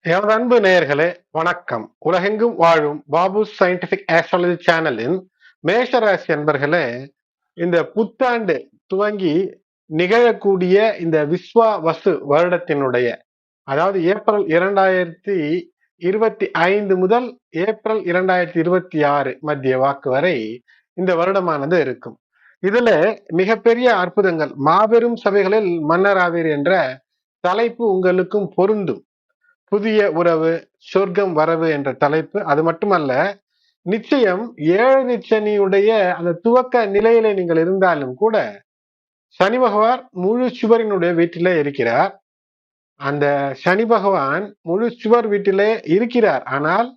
எனது அன்பு நேயர்களே வணக்கம். உலகெங்கும் வாழும் பாபு சயின்டிபிக் ஆஸ்ட்ராலஜி சேனலின் மேஷராசி அன்பர்களே, இந்த புத்தாண்டு துவங்கி நிகழக்கூடிய இந்த விஸ்வா வசு வருடத்தினுடைய, அதாவது ஏப்ரல் 2025 முதல் ஏப்ரல் 2026 மத்திய வாக்கு வரை இந்த வருடமானது இருக்கும். இதுல மிகப்பெரிய அற்புதங்கள், மாபெரும் சபைகளில் மன்னராவீர் என்ற தலைப்பு உங்களுக்கும் பொருந்தும். புதிய உறவு, சொர்க்கம் வரவு என்ற தலைப்பு. அது மட்டுமல்ல, நிச்சயம் ஏழு சனியுடைய அந்த துவக்க நிலையில நீங்கள் இருந்தாலும் கூட சனி பகவான் முழு சுவரினுடைய வீட்டிலே இருக்கிறார். அந்த சனி பகவான் முழு சுவர் வீட்டிலே இருக்கிறார். ஆனால்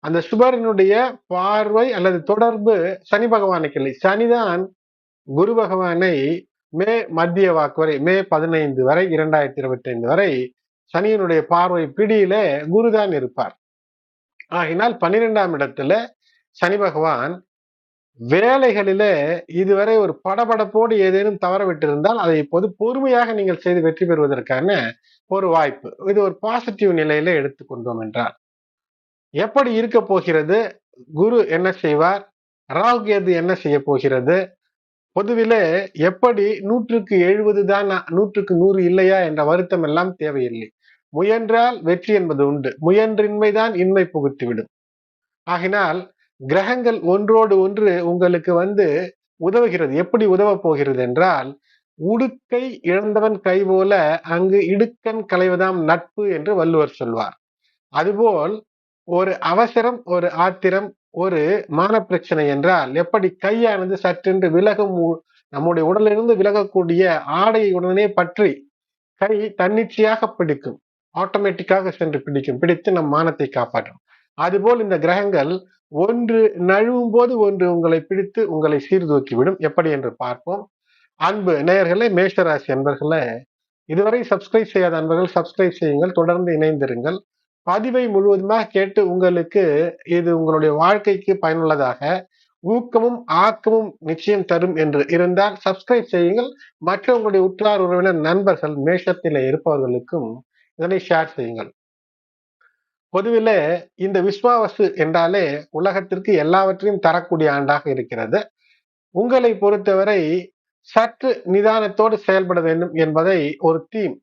அந்த சுவரினுடைய பார்வை அல்லது தொடர்பு சனி பகவானுக்கு இல்லை. சனிதான் குரு பகவானை மத்திய வாக்கு வரை, மே 15 வரை 2025 வரை சனியினுடைய பார்வை பிடியில குருதான் இருப்பார். ஆகினால் 12ஆம் இடத்துல சனி பகவான் வேலைகளில இதுவரை ஒரு படபடப்போடு ஏதேனும் தவற விட்டிருந்தால் அதை இப்போது பொறுமையாக நீங்கள் செய்து வெற்றி பெறுவதற்கான ஒரு வாய்ப்பு. இது ஒரு பாசிட்டிவ் நிலையில எடுத்துக்கொண்டோம் என்றால் எப்படி இருக்க போகிறது, குரு என்ன செய்வார், ராகு கேது என்ன செய்ய போகிறது, பொதுவில எப்படி 100க்கு 70 தான் 100க்கு 100 இல்லையா என்ற வருத்தம் எல்லாம் தேவையில்லை. முயன்றால் வெற்றி என்பது உண்டு. முயன்றின்மைதான் இன்மை புகுத்திவிடும். ஆகினால் கிரகங்கள் ஒன்றோடு ஒன்று உங்களுக்கு உதவுகிறது. எப்படி உதவ போகிறது என்றால், உடுக்கை இழந்தவன் கை போல அங்கு இடுக்கண் களைவதாம் நட்பு என்று வள்ளுவர் சொல்வார். அதுபோல் ஒரு அவசரம், ஒரு ஆத்திரம், ஒரு மான பிரச்சனை என்றால் எப்படி கையானது சற்றென்று விலகும், நம்முடைய உடலிலிருந்து விலகக்கூடிய ஆடையை உடனே பற்றி கை தன்னிச்சையாக பிடிக்கும், ஆட்டோமேட்டிக்காக சென்று பிடித்து நம் மானத்தை காப்பாற்றும். அதுபோல் இந்த கிரகங்கள் ஒன்று நழுவும் போது ஒன்று உங்களை பிடித்து உங்களை சீர்தூக்கிவிடும். எப்படி என்று பார்ப்போம். அன்பு நேயர்களே, மேஷராசி அன்பர்களே, இதுவரை சப்ஸ்கிரைப் செய்யாத அன்பர்கள் சப்ஸ்கிரைப் செய்யுங்கள், தொடர்ந்து இணைந்திருங்கள். பதிவை முழுவதுமாக கேட்டு உங்களுக்கு இது உங்களுடைய வாழ்க்கைக்கு பயனுள்ளதாக ஊக்கமும் ஆக்கமும் நிச்சயம் தரும் என்று இருந்தால் சப்ஸ்கிரைப் செய்யுங்கள். மற்ற உங்களுடைய உற்றார் உறவினர் நண்பர்கள் மேஷத்திலே இருப்பவர்களுக்கும் இதனை ஷேர் செய்யுங்கள். பொதுவிலே இந்த விஸ்வாவசு என்றாலே உலகத்திற்கு எல்லாவற்றையும் தரக்கூடிய ஆண்டாக இருக்கிறது. உங்களை பொறுத்தவரை சற்று நிதானத்தோடு செயல்பட வேண்டும் என்பதை ஒரு தீம்,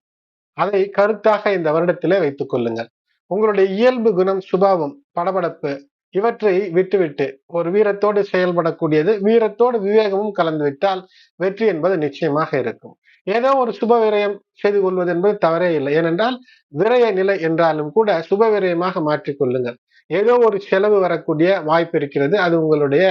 அதை கருத்தாக இந்த வருடத்திலே வைத்துக் கொள்ளுங்கள். உங்களுடைய இயல்பு குணம், சுபாவம், படபடப்பு இவற்றை விட்டுவிட்டு ஒரு வீரத்தோடு செயல்படக்கூடியது, வீரத்தோடு விவேகமும் கலந்துவிட்டால் வெற்றி என்பது நிச்சயமாக இருக்கும். ஏதோ ஒரு சுப விரயம் செய்து கொள்வது என்பது தவறே இல்லை. ஏனென்றால் விரய நிலை என்றாலும் கூட சுப விரயமாக மாற்றிக் கொள்ளுங்கள். ஏதோ ஒரு செலவு வரக்கூடிய வாய்ப்பு இருக்கிறது. அது உங்களுடைய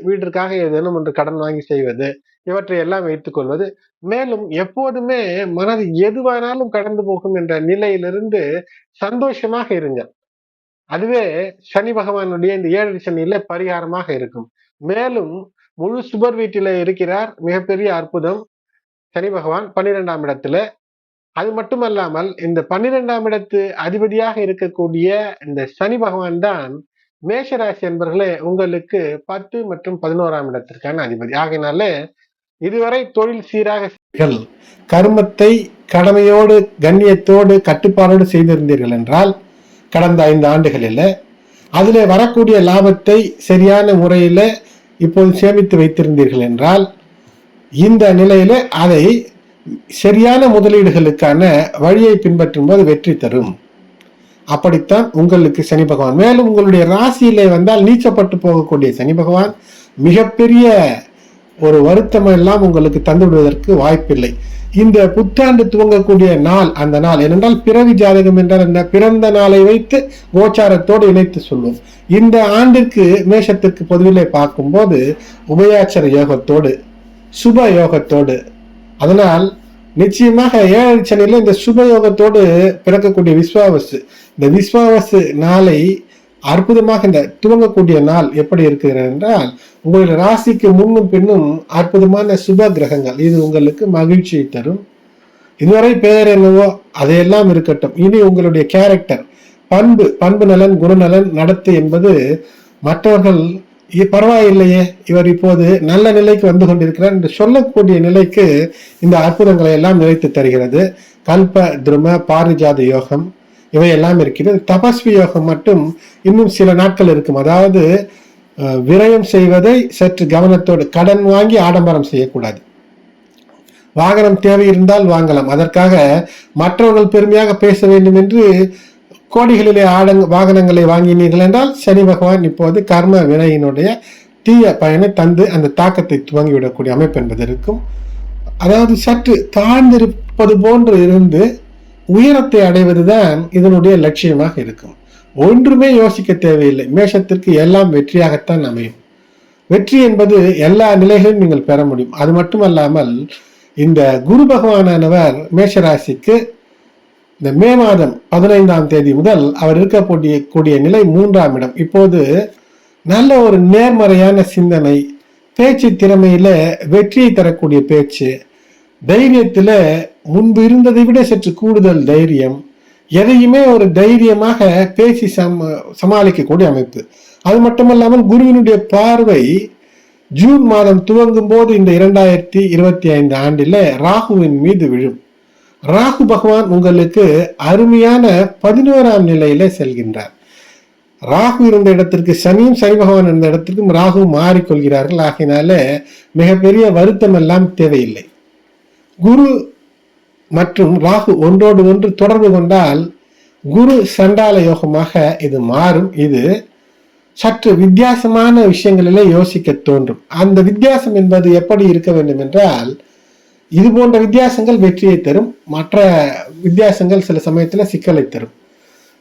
வீட்டிற்காக ஏதேனும் ஒன்று கடன் வாங்கி செய்வது, இவற்றை எல்லாம் வைத்துக் கொள்வது. மேலும் எப்போதுமே மனது எதுவானாலும் கடந்து போகும் என்ற நிலையிலிருந்து சந்தோஷமாக இருங்கள். அதுவே சனி பகவானுடைய இந்த 7 சனியில பரிகாரமாக இருக்கும். மேலும் முழு சுபர் வீட்டில இருக்கிறார். மிகப்பெரிய அற்புதம். சனி பகவான் 12ஆம் இடத்துல. அது மட்டுமல்லாமல் இந்த 12ஆம் இடத்து அதிபதியாக இருக்கக்கூடிய இந்த சனி பகவான் தான் மேஷராசி என்பர்களே உங்களுக்கு 10 மற்றும் 11ஆம் இடத்திற்கான அதிபதி. ஆகையினாலே இதுவரை தொழில் சீராக கர்மத்தை கடமையோடு கண்ணியத்தோடு கட்டுப்பாடோடு செய்திருந்தீர்கள் என்றால் கடந்த 5 ஆண்டுகளில் அதில் வரக்கூடிய லாபத்தை சரியான முறையில் இப்போது சேமித்து வைத்திருந்தீர்கள் என்றால் இந்த நிலையில அதை சரியான முதலீடுகளுக்கான வழியை பின்பற்றும் போது வெற்றி தரும். அப்படித்தான் உங்களுக்கு சனி பகவான். மேலும் உங்களுடைய ராசியிலே வந்தால் நீச்சப்பட்டு போகக்கூடிய சனி பகவான் மிகப்பெரிய ஒரு வருத்தம் எல்லாம் உங்களுக்கு தந்து விடுவதற்கு வாய்ப்பில்லை. இந்த புத்தாண்டு துவங்கக்கூடிய நாள், அந்த நாள் ஏனென்றால் பிறவி ஜாதகம் என்றால் என்ன, பிறந்த நாளை வைத்து கோச்சாரத்தோடு இணைத்து சொல்வோம். இந்த ஆண்டிற்கு மேஷத்திற்கு பொதுவிலே பார்க்கும்போது உபயாட்சர யோகத்தோடு சுப யோகத்தோடு, அதனால் நிச்சயமாக 7 சனியில இந்த சுப யோகத்தோடு பிறக்கக்கூடிய விஸ்வாவசு, இந்த விஸ்வாவசு நாளை அற்புதமாக இந்த துவங்கக்கூடிய நாள் எப்படி இருக்கிறது என்றால் உங்களுடைய ராசிக்கு முன்னும் பின்னும் அற்புதமான சுப கிரகங்கள், இது உங்களுக்கு மகிழ்ச்சியை தரும். இதுவரை பெயர் என்னவோ அதையெல்லாம் இருக்கட்டும். இனி உங்களுடைய கேரக்டர், பண்பு நலன், குணநலன், நடத்தை என்பது மற்றவர்கள் பரவாயில்லையே இவர் இப்போது நல்ல நிலைக்கு வந்து கொண்டிருக்கிறார் என்று சொல்லக்கூடிய நிலைக்கு இந்த அற்புதங்களை எல்லாம் நிலைத்து தருகிறது. கல்ப துரும பாரிஜாத யோகம், இவையெல்லாம் இருக்கிறது. தபஸ்வி யோகம் மட்டும் இன்னும் சில நாட்கள் இருக்கும். அதாவது விரயம் செய்வதை சற்று கவனத்தோடு, கடன் வாங்கி ஆடம்பரம் செய்யக்கூடாது. வாகனம் தேவை இருந்தால் வாங்கலாம். அதற்காக மற்றவர்கள் பெருமையாக பேச வேண்டும் என்று கோடிகளிலே வாகனங்களை வாங்கினீர்கள் என்றால் சனி பகவான் இப்போது கர்ம வினையினுடைய தீய பயனை தந்து அந்த தாக்கத்தை துவங்கிவிடக்கூடிய அமைப்பு என்பது இருக்கும். அதாவது சற்று தாழ்ந்திருப்பது போன்று இருந்து உயரத்தை அடைவதுதான் இதனுடைய லட்சியமாக இருக்கும். ஒன்றுமே யோசிக்க தேவையில்லை. மேஷத்திற்கு எல்லாம் வெற்றியாகத்தான் அமையும். வெற்றி என்பது எல்லா நிலைகளிலும் நீங்கள் பெற முடியும். அது மட்டுமல்லாமல் இந்த குரு பகவானவர் மேஷராசிக்கு இந்த மே மாதம் 15ஆம் தேதி முதல் அவர் இருக்கக்கூடிய நிலை 3ஆம் இடம். இப்போது நல்ல ஒரு நேர்மறையான சிந்தனை, பேச்சு திறமையில வெற்றியை தரக்கூடிய பேச்சு, தைரியத்துல முன்பு இருந்ததை விட சற்று கூடுதல் தைரியம், எதையுமே ஒரு தைரியமாக பேசி சமாளிக்கக்கூடிய அமைப்பு. அது மட்டுமல்லாமல் குருவினுடைய பார்வை ஜூன் மாதம் துவங்கும் போது இந்த 2025 ஆண்டில ராகுவின் மீது விழும். ராகு பகவான் உங்களுக்கு அருமையான 11ஆம் நிலையில செல்கின்றார். ராகு இருந்த இடத்திற்கு சனியும், சனி பகவான் இருந்த இடத்திற்கும் ராகு மாறிக்கொள்கிறார்கள். ஆகையினால மிகப்பெரிய வருத்தம் எல்லாம் தேவையில்லை. குரு மற்றும் ராகு ஒன்றோடு ஒன்று தொடர்பு கொண்டால் குரு சண்டால யோகமாக இது மாறும். இது சற்று வித்தியாசமான விஷயங்களிலே யோசிக்க தோன்றும். அந்த வித்தியாசம் என்பது எப்படி இருக்க வேண்டும் என்றால், இது போன்ற வித்தியாசங்கள் வெற்றியை தரும், மற்ற வித்தியாசங்கள் சில சமயத்துல சிக்கலை தரும்.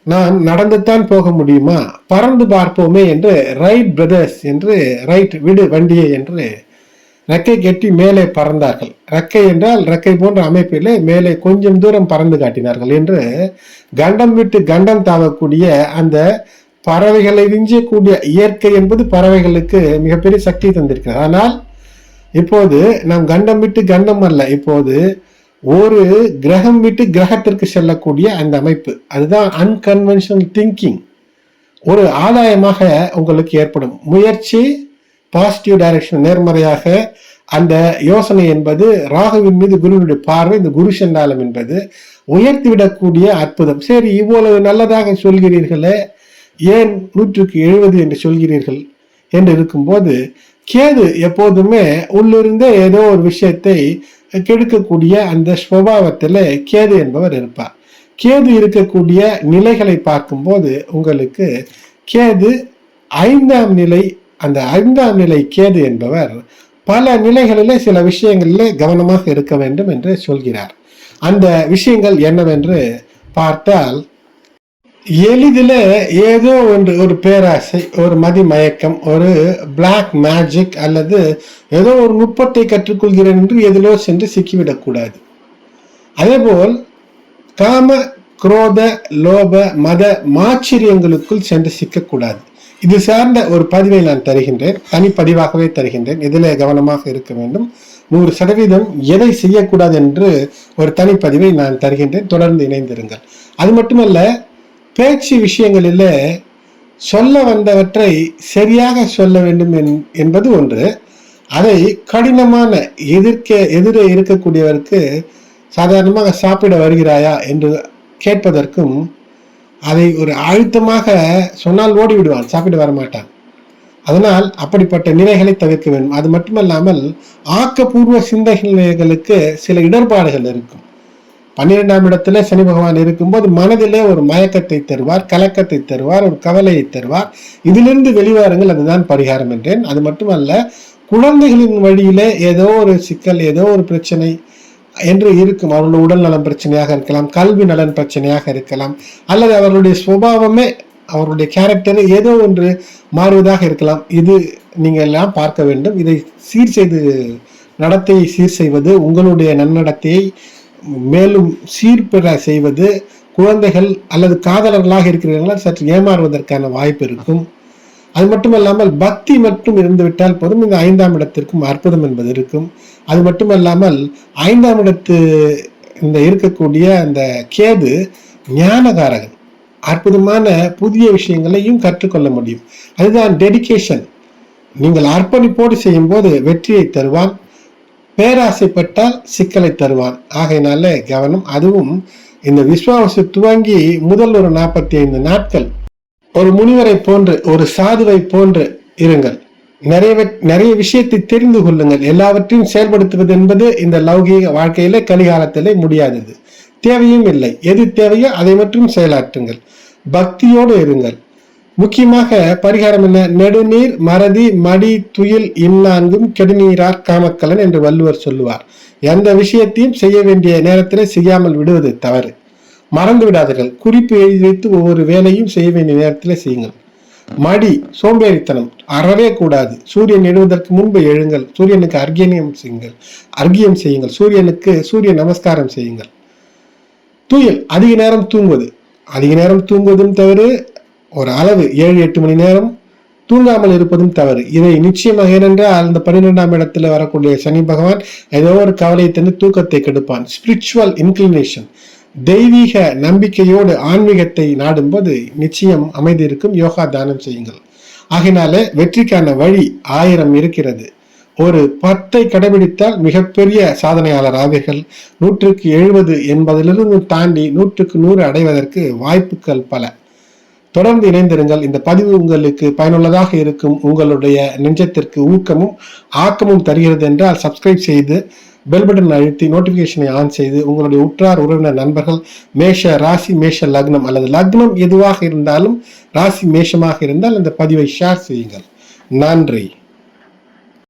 நாம் நடந்துத்தான் போக முடியுமா, பறந்து பார்ப்போமே என்று ரைட் பிரதர்ஸ் என்று, ரைட் விடு வண்டியை என்று ரெக்கை கட்டி மேலே பறந்தார்கள். ரெக்கை என்றால் ரெக்கை போன்ற அமைப்பிலே மேலே கொஞ்சம் தூரம் பறந்து காட்டினார்கள் என்று கண்டம் விட்டு கண்டம் தாவக்கூடிய அந்த பறவைகளை விஞ்சக்கூடிய இயற்கை என்பது பறவைகளுக்கு மிகப்பெரிய சக்தி தந்திருக்கிறது. ஆனால் இப்போது நாம் கண்டம் விட்டு கண்டம் அல்ல, இப்போது ஒரு கிரகம் விட்டு கிரகத்திற்கு செல்லக்கூடிய அந்த அமைப்பு, அதுதான் அன்கன்வென்ஷனல் திங்கிங். ஒரு ஆதாயமாக உங்களுக்கு ஏற்படும் முயற்சி, பாசிட்டிவ் டைரக்ஷன், நேர்மறையாக அந்த யோசனை என்பது ராகுவின் மீது குருவினுடைய பார்வை, இந்த குரு சண்டாலம் என்பது உயர்த்தி விடக்கூடிய அற்புதம். சரி, இவ்வளவு நல்லதாக சொல்கிறீர்களே, ஏன் 170 என்று சொல்கிறீர்கள் என்று இருக்கும்போது, கேது எப்போதுமே உள்ளிருந்தே ஏதோ ஒரு விஷயத்தை கெடுக்கக்கூடிய அந்த ஸ்வபாவத்தில் கேது என்பவர் இருப்பார். கேது இருக்கக்கூடிய நிலைகளை பார்க்கும்போது உங்களுக்கு கேது 5ஆம் நிலை, அந்த 5ஆம் நிலை கேது என்பவர் பல நிலைகளிலே சில விஷயங்களிலே கவனமாக இருக்க வேண்டும் என்று சொல்கிறார். அந்த விஷயங்கள் என்னவென்று பார்த்தால், எளிதில் ஏதோ ஒரு பேராசை, ஒரு மதிமயக்கம், ஒரு பிளாக் மேஜிக் அல்லது ஏதோ ஒரு நுட்பத்தை கற்றுக்கொள்கிறேன் என்று எதிலோ சென்று சிக்கிவிடக்கூடாது. அதேபோல் காம, குரோத, லோப, மத மாச்சரியங்களுக்குள் சென்று சிக்கக்கூடாது. இது சார்ந்த ஒரு பதிவை நான் தருகின்றேன், தனிப்பதிவாகவே தருகின்றேன். இதில் கவனமாக இருக்க வேண்டும். 100% எதை செய்யக்கூடாது என்று ஒரு தனிப்பதிவை நான் தருகின்றேன். தொடர்ந்து இணைந்திருங்கள். அது மட்டுமல்ல, பேச்சு விஷயங்களில் சொல்ல வந்தவற்றை சரியாக சொல்ல வேண்டும் என்பது ஒன்று. அதை கடினமான எதிரே இருக்கக்கூடியவருக்கு சாதாரணமாக சாப்பிட வருகிறாயா என்று கேட்பதற்கும், அதை ஒரு அழுத்தமாக சொன்னால் ஓடி விடுவான், சாப்பிட வரமாட்டான். அதனால் அப்படிப்பட்ட நிலைகளை தவிர்க்க வேண்டும். அது மட்டுமல்லாமல் ஆக்கப்பூர்வ சிந்தனைகளுக்கு சில இடர்பாடுகள் இருக்கும். 12ஆம் இடத்துல சனி பகவான் இருக்கும்போது மனதிலே ஒரு மயக்கத்தை தருவார், கலக்கத்தை தருவார், ஒரு கவலையை தருவார். இதிலிருந்து வெளிவாருங்கள், அதுதான் பரிகாரம் என்றேன். அது மட்டுமல்ல, குழந்தைகளின் வழியிலே ஏதோ ஒரு சிக்கல், ஏதோ ஒரு பிரச்சனை என்று இருக்கும். அவர்களுடைய உடல் நலம் பிரச்சனையாக இருக்கலாம், கல்வி நலன் பிரச்சனையாக இருக்கலாம், அல்லது அவர்களுடைய சுபாவமே, அவருடைய கேரக்டர் ஏதோ ஒன்று மாறுவதாக இருக்கலாம். இது நீங்கள் எல்லாம் பார்க்க வேண்டும். இதை சீர் செய்து, நடத்தையை சீர் செய்வது, உங்களுடைய நன்னடத்தையை மேலும் சீர்பெற செய்வது, குழந்தைகள் அல்லது காதலர்களாக இருக்கிறீர்களா சற்று ஏமாறுவதற்கான வாய்ப்பு இருக்கும். அது மட்டுமல்லாமல் பக்தி மட்டும் இருந்துவிட்டால் போதும், இந்த 5ஆம் இடத்திற்கும் அற்புதம் என்பது இருக்கும். அது மட்டுமல்லாமல் 5ஆம் இடத்து இந்த இருக்கக்கூடிய அந்த கேது ஞானகாரகன், அற்புதமான புதிய விஷயங்களையும் கற்றுக்கொள்ள முடியும். அதுதான் டெடிகேஷன். நீங்கள் அர்ப்பணிப்போடு செய்யும் போது வெற்றியை தருவான், பேராசைப்பட்டால் சிக்கலை தருவான். ஆகையினால கவனம். அதுவும் இந்த விஸ்வாவசு துவங்கி முதல் ஒரு 45 நாட்கள் ஒரு முனிவரை போன்று, ஒரு சாதுவை போன்று இருங்கள். நிறைய விஷயத்தை தெரிந்து கொள்ளுங்கள். எல்லாவற்றையும் செயல்படுத்துவது என்பது இந்த லௌகீக வாழ்க்கையில கலிகாலத்திலே முடியாதது, தேவையும் இல்லை. எது தேவையோ அதை மட்டும் செயலாற்றுங்கள். பக்தியோடு இருங்கள். முக்கியமாக பரிகாரம் என்ன? நெடுநீர் மறதி மடி துயில் இந்நான்கும் கெடுநீரார் காமக்கலன் என்று வள்ளுவர் சொல்லுவார். எந்த விஷயத்தையும் செய்ய வேண்டிய நேரத்திலே செய்யாமல் விடுவது தவறு. மறந்து விடாதீர்கள். குறிப்பு எழுதி வைத்து ஒவ்வொரு வேலையும் செய்ய வேண்டிய நேரத்திலே செய்யுங்கள். மடி, சோம்பேறித்தனம் அறவே கூடாது. சூரியன் எழுவதற்கு முன்பு எழுங்கள். சூரியனுக்கு அர்க்கியம் செய்யுங்கள். சூரியனுக்கு சூரிய நமஸ்காரம் செய்யுங்கள். துயில், அதிக நேரம் தூங்குவது. அதிக நேரம் தூங்குவதும் தவறு. ஒரு அளவு 7-8 மணி நேரம் தூங்காமல் இருப்பதும் தவறு. இதை நிச்சயமாக, ஏனென்றால் அந்த 12ஆம் இடத்துல வரக்கூடிய சனி பகவான் ஏதோ ஒரு கவலையை தந்து தூக்கத்தை கெடுப்பான். ஸ்பிரிச்சுவல் இன்க்ளினேஷன், தெய்வீக நம்பிக்கையோடு ஆன்மீகத்தை நாடும்போது நிச்சயம் அமைதி இருக்கும். யோகா தானம் செய்யுங்கள். ஆகினால வெற்றிக்கான வழி 1000 இருக்கிறது. ஒரு 10ஐ கடைபிடித்தால் மிகப்பெரிய சாதனையாளர் ஆவீர்கள். 100க்கு 70 என்பதிலிருந்து தாண்டி 100க்கு 100 அடைவதற்கு வாய்ப்புகள் பல. தொடர்ந்து இணைந்திருங்கள். இந்த பதிவு உங்களுக்கு பயனுள்ளதாக இருக்கும். உங்களுடைய நெஞ்சத்திற்கு ஊக்கமும் ஆக்கமும் தருகிறது என்றால் சப்ஸ்கிரைப் செய்து பெல் பட்டன் அழுத்தி நோட்டிபிகேஷனை ஆன் செய்து உங்களுடைய உற்றார் உறவினர் நண்பர்கள் மேஷ ராசி, மேஷ லக்னம் அல்லது லக்னம் எதுவாக இருந்தாலும் ராசி மேஷமாக இருந்தால் இந்த பதிவை ஷேர் செய்யுங்கள். நன்றி.